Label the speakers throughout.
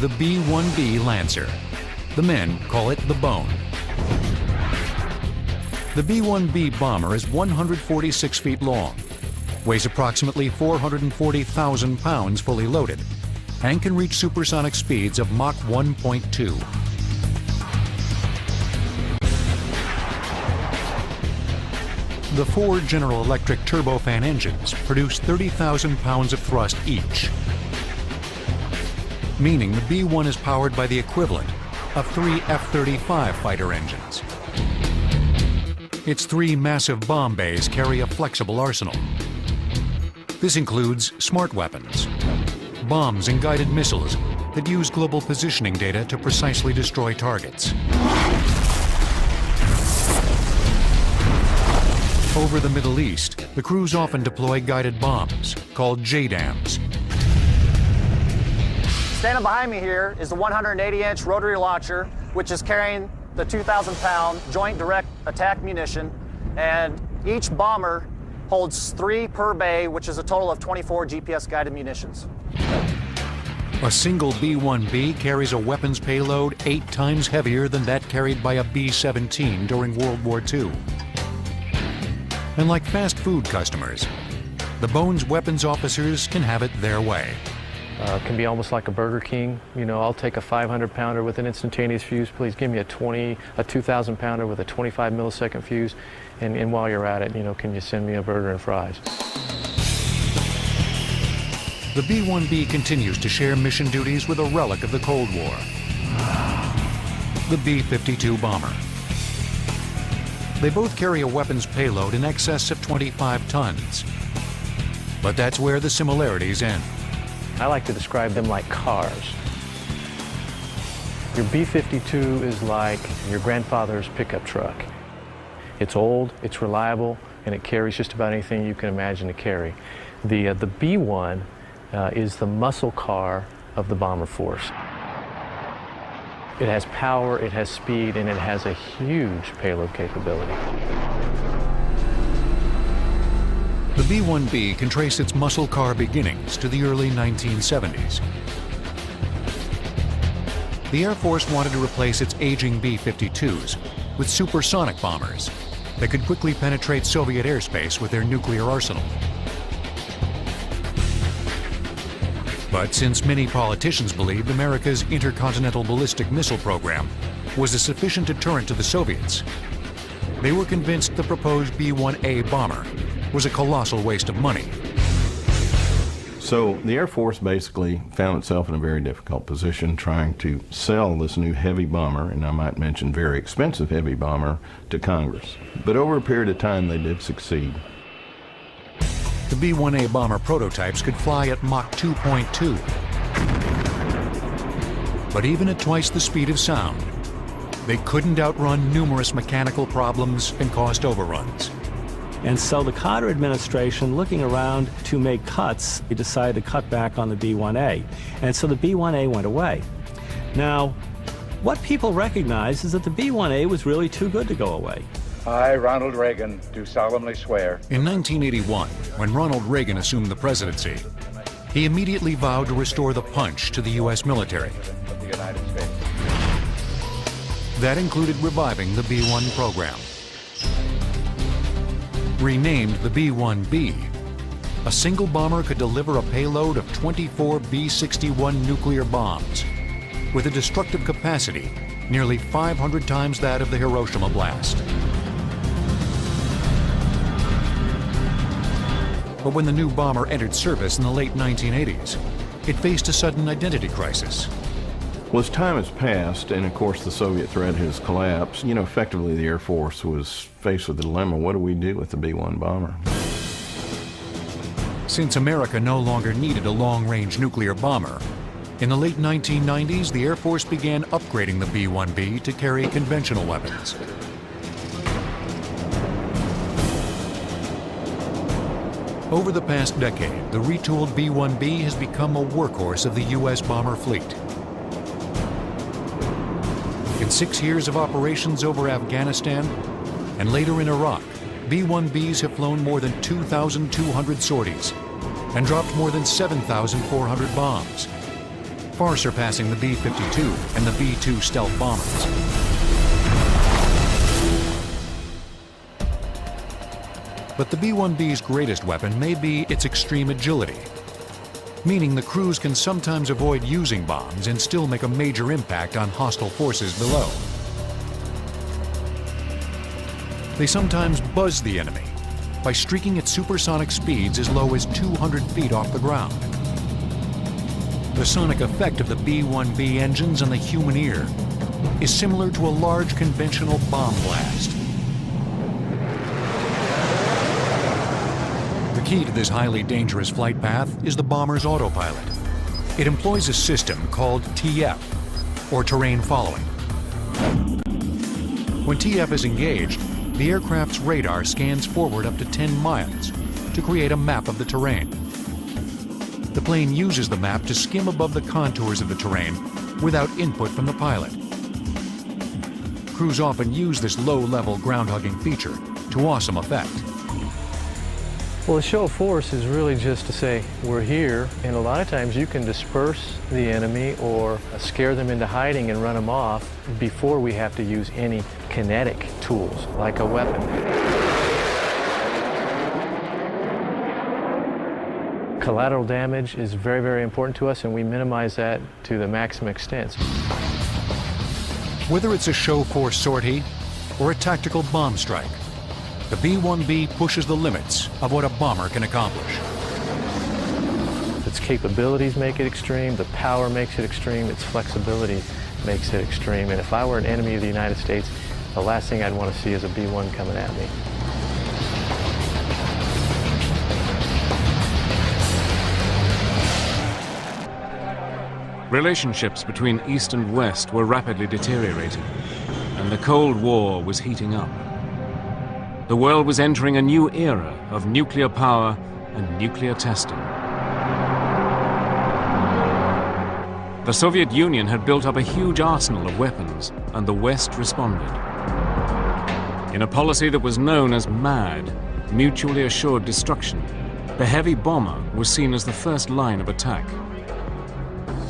Speaker 1: the B-1B Lancer. The men call it the Bone. The B-1B bomber is 146 feet long, weighs approximately 440,000 pounds fully loaded, and can reach supersonic speeds of Mach 1.2. The four General Electric turbofan engines produce 30,000 pounds of thrust each, meaning the B-1 is powered by the equivalent of 3 F-35 fighter engines. Its 3 massive bomb bays carry a flexible arsenal. This includes smart weapons, bombs and guided missiles that use global positioning data to precisely destroy targets. Over the Middle East, the crews often deploy guided bombs, called JDAMs.
Speaker 2: Standing behind me here is the 180-inch rotary launcher, which is carrying the 2,000-pound Joint Direct Attack munition, and each bomber holds 3 per bay, which is a total of 24 GPS-guided munitions.
Speaker 1: A single B-1B carries a weapons payload 8 times heavier than that carried by a B-17 during World War II. And like fast food customers, the Bone's weapons officers can have it their way.
Speaker 3: Can be almost like a Burger King. You know, I'll take a 500-pounder with an instantaneous fuse. Please give me a 2,000-pounder with a 25 millisecond fuse. And while you're at it, you know, can you send me a burger and fries?
Speaker 1: The B-1B continues to share mission duties with a relic of the Cold War, the B-52 bomber. They both carry a weapons payload in excess of 25 tons. But that's where the similarities end.
Speaker 3: I like to describe them like cars. Your B-52 is like your grandfather's pickup truck. It's old, it's reliable, and it carries just about anything you can imagine to carry. The B-1 is the muscle car of the bomber force. It has power, it has speed, and it has a huge payload capability.
Speaker 1: The B-1B can trace its muscle car beginnings to the early 1970s. The Air Force wanted to replace its aging B-52s with supersonic bombers that could quickly penetrate Soviet airspace with their nuclear arsenal. But since many politicians believed America's intercontinental ballistic missile program was a sufficient deterrent to the Soviets, they were convinced the proposed B-1A bomber was a colossal waste of money.
Speaker 4: So the Air Force basically found itself in a very difficult position trying to sell this new heavy bomber, and I might mention very expensive heavy bomber, to Congress. But over a period of time they did succeed.
Speaker 1: The B-1A bomber prototypes could fly at Mach 2.2. But even at twice the speed of sound, they couldn't outrun numerous mechanical problems and cost overruns.
Speaker 5: And so the Carter administration, looking around to make cuts, they decided to cut back on the B-1A. And so the B-1A went away. Now, what people recognize is that the B-1A was really too good to go away.
Speaker 6: I, Ronald Reagan, do solemnly swear.
Speaker 1: In 1981, when Ronald Reagan assumed the presidency, he immediately vowed to restore the punch to the U.S. military.
Speaker 6: Of the United States.
Speaker 1: That included reviving the B-1 program. Renamed the B-1B, a single bomber could deliver a payload of 24 B-61 nuclear bombs with a destructive capacity nearly 500 times that of the Hiroshima blast. But when the new bomber entered service in the late 1980s, it faced a sudden identity crisis.
Speaker 4: Well, as time has passed, and of course the Soviet threat has collapsed, you know, effectively the Air Force was faced with the dilemma, what do we do with the B-1 bomber?
Speaker 1: Since America no longer needed a long-range nuclear bomber, in the late 1990s, the Air Force began upgrading the B-1B to carry conventional weapons. Over the past decade, the retooled B-1B has become a workhorse of the U.S. bomber fleet. In 6 years of operations over Afghanistan and later in Iraq, B-1Bs have flown more than 2,200 sorties and dropped more than 7,400 bombs. far surpassing the B-52 and the B-2 stealth bombers. But the B-1B's greatest weapon may be its extreme agility, meaning the crews can sometimes avoid using bombs and still make a major impact on hostile forces below. They sometimes buzz the enemy by streaking at supersonic speeds as low as 200 feet off the ground. The sonic effect of the B-1B engines on the human ear is similar to a large conventional bomb blast. The key to this highly dangerous flight path is the bomber's autopilot. It employs a system called TF, or terrain following. When TF is engaged, the aircraft's radar scans forward up to 10 miles to create a map of the terrain. The plane uses the map to skim above the contours of the terrain without input from the pilot. Crews often use this low-level ground-hugging feature to awesome effect.
Speaker 3: Well, a show of force is really just to say, we're here, and a lot of times you can disperse the enemy or scare them into hiding and run them off before we have to use any kinetic tools, like a weapon. Collateral damage is very, very important to us, and we minimize that to the maximum extent.
Speaker 1: Whether it's a show force sortie or a tactical bomb strike, the B-1B pushes the limits of what a bomber can accomplish.
Speaker 3: Its capabilities make it extreme, the power makes it extreme, its flexibility makes it extreme. And if I were an enemy of the United States, the last thing I'd want to see is a B-1 coming at me.
Speaker 7: Relationships between East and West were rapidly deteriorating, and the Cold War was heating up. The world was entering a new era of nuclear power and nuclear testing. The Soviet Union had built up a huge arsenal of weapons, and the West responded. In a policy that was known as MAD, Mutually Assured Destruction, the heavy bomber was seen as the first line of attack.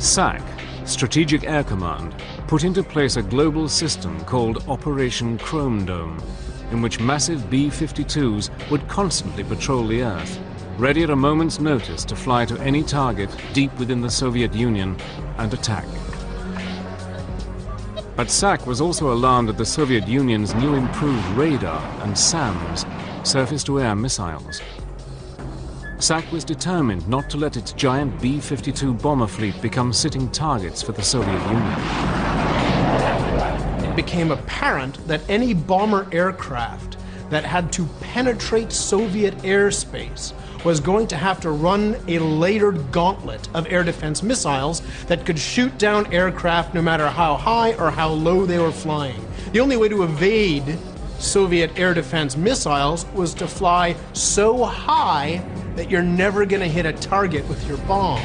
Speaker 7: SAC, Strategic Air Command, put into place a global system called Operation Chrome Dome, in which massive B-52s would constantly patrol the Earth, ready at a moment's notice to fly to any target deep within the Soviet Union and attack. But SAC was also alarmed at the Soviet Union's new improved radar and SAMs, surface-to-air missiles. SAC was determined not to let its giant B-52 bomber fleet become sitting targets for the Soviet Union.
Speaker 8: It became apparent that any bomber aircraft that had to penetrate Soviet airspace was going to have to run a layered gauntlet of air defense missiles that could shoot down aircraft no matter how high or how low they were flying. The only way to evade Soviet air defense missiles was to fly so high that you're never going to hit a target with your bomb.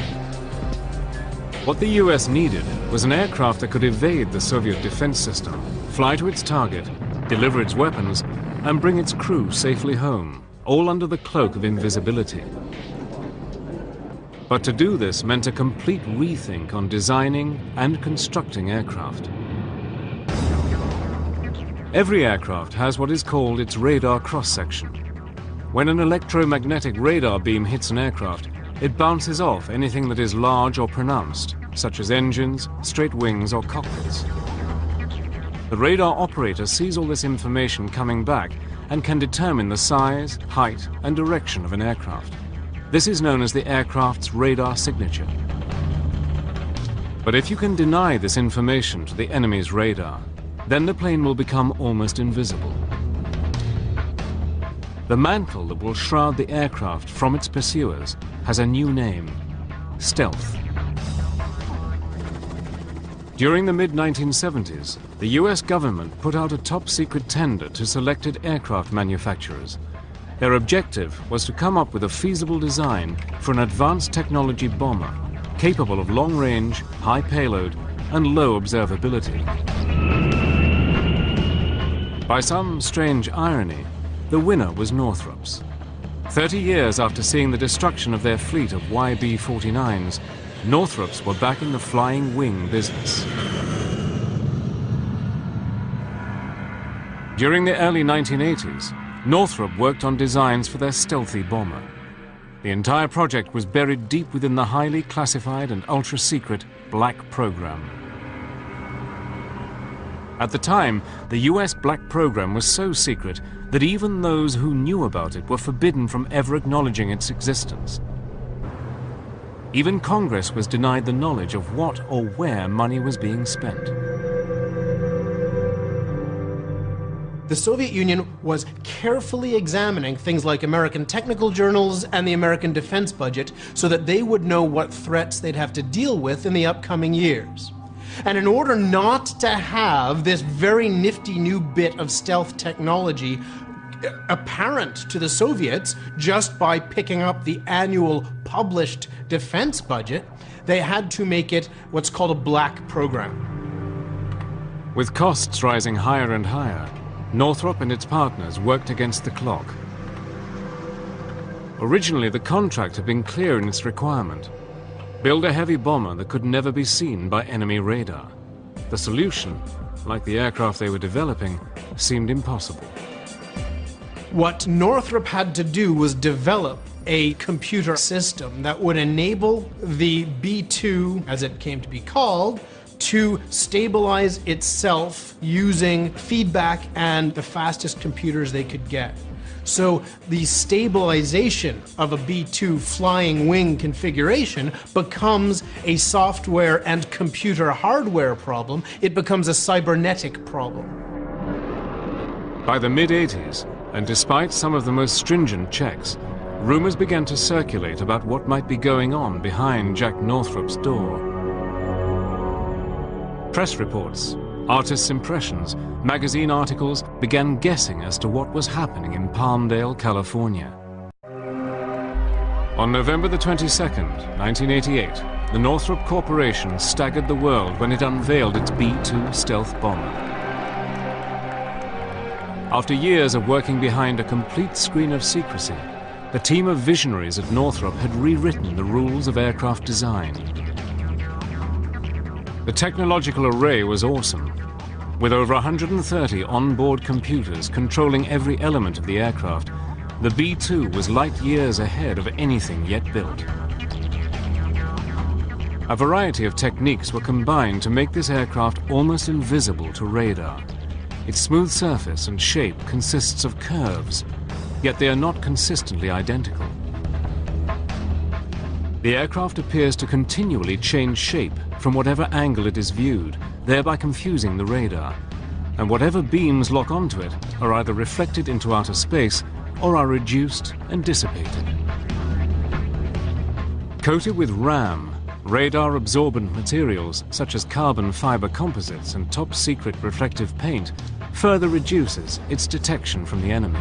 Speaker 7: What the US needed was an aircraft that could evade the Soviet defense system, fly to its target, deliver its weapons, and bring its crew safely home, all under the cloak of invisibility. But to do this meant a complete rethink on designing and constructing aircraft. Every aircraft has what is called its radar cross-section. When an electromagnetic radar beam hits an aircraft, it bounces off anything that is large or pronounced, such as engines, straight wings, or cockpits. The radar operator sees all this information coming back and can determine the size, height, and direction of an aircraft. This is known as the aircraft's radar signature. But if you can deny this information to the enemy's radar, then the plane will become almost invisible. The mantle that will shroud the aircraft from its pursuers has a new name: stealth. During the mid-1970s, the US government put out a top-secret tender to selected aircraft manufacturers. Their objective was to come up with a feasible design for an advanced technology bomber, capable of long range, high payload, and low observability. By some strange irony, the winner was Northrop's. 30 years after seeing the destruction of their fleet of YB-49s, Northrops were back in the flying wing business. During the early 1980s, Northrop worked on designs for their stealthy bomber. The entire project was buried deep within the highly classified and ultra-secret Black Program. At the time, the US Black Program was so secret that even those who knew about it were forbidden from ever acknowledging its existence. Even Congress was denied the knowledge of what or where money was being spent.
Speaker 8: The Soviet Union was carefully examining things like American technical journals and the American defense budget so that they would know what threats they'd have to deal with in the upcoming years. And in order not to have this very nifty new bit of stealth technology apparent to the Soviets just by picking up the annual published defense budget, they had to make it what's called a black program.
Speaker 7: With costs rising higher and higher, Northrop and its partners worked against the clock. Originally, the contract had been clear in its requirement: build a heavy bomber that could never be seen by enemy radar. The solution, like the aircraft they were developing, seemed impossible.
Speaker 8: What Northrop had to do was develop a computer system that would enable the B-2, as it came to be called, to stabilize itself using feedback and the fastest computers they could get. So the stabilization of a B-2 flying wing configuration becomes a software and computer hardware problem. It becomes a cybernetic problem.
Speaker 7: By the mid-80s, and despite some of the most stringent checks, rumors began to circulate about what might be going on behind Jack Northrop's door. Press reports, artists' impressions, magazine articles began guessing as to what was happening in Palmdale, California. On November the 22nd, 1988, the Northrop Corporation staggered the world when it unveiled its B-2 stealth bomber. After years of working behind a complete screen of secrecy, the team of visionaries at Northrop had rewritten the rules of aircraft design. The technological array was awesome. With over 130 onboard computers controlling every element of the aircraft, the B-2 was light years ahead of anything yet built. A variety of techniques were combined to make this aircraft almost invisible to radar. Its smooth surface and shape consists of curves, yet they are not consistently identical. The aircraft appears to continually change shape from whatever angle it is viewed, thereby confusing the radar, and whatever beams lock onto it are either reflected into outer space or are reduced and dissipated. Coated with RAM, radar-absorbent materials such as carbon fiber composites and top-secret reflective paint further reduces its detection from the enemy.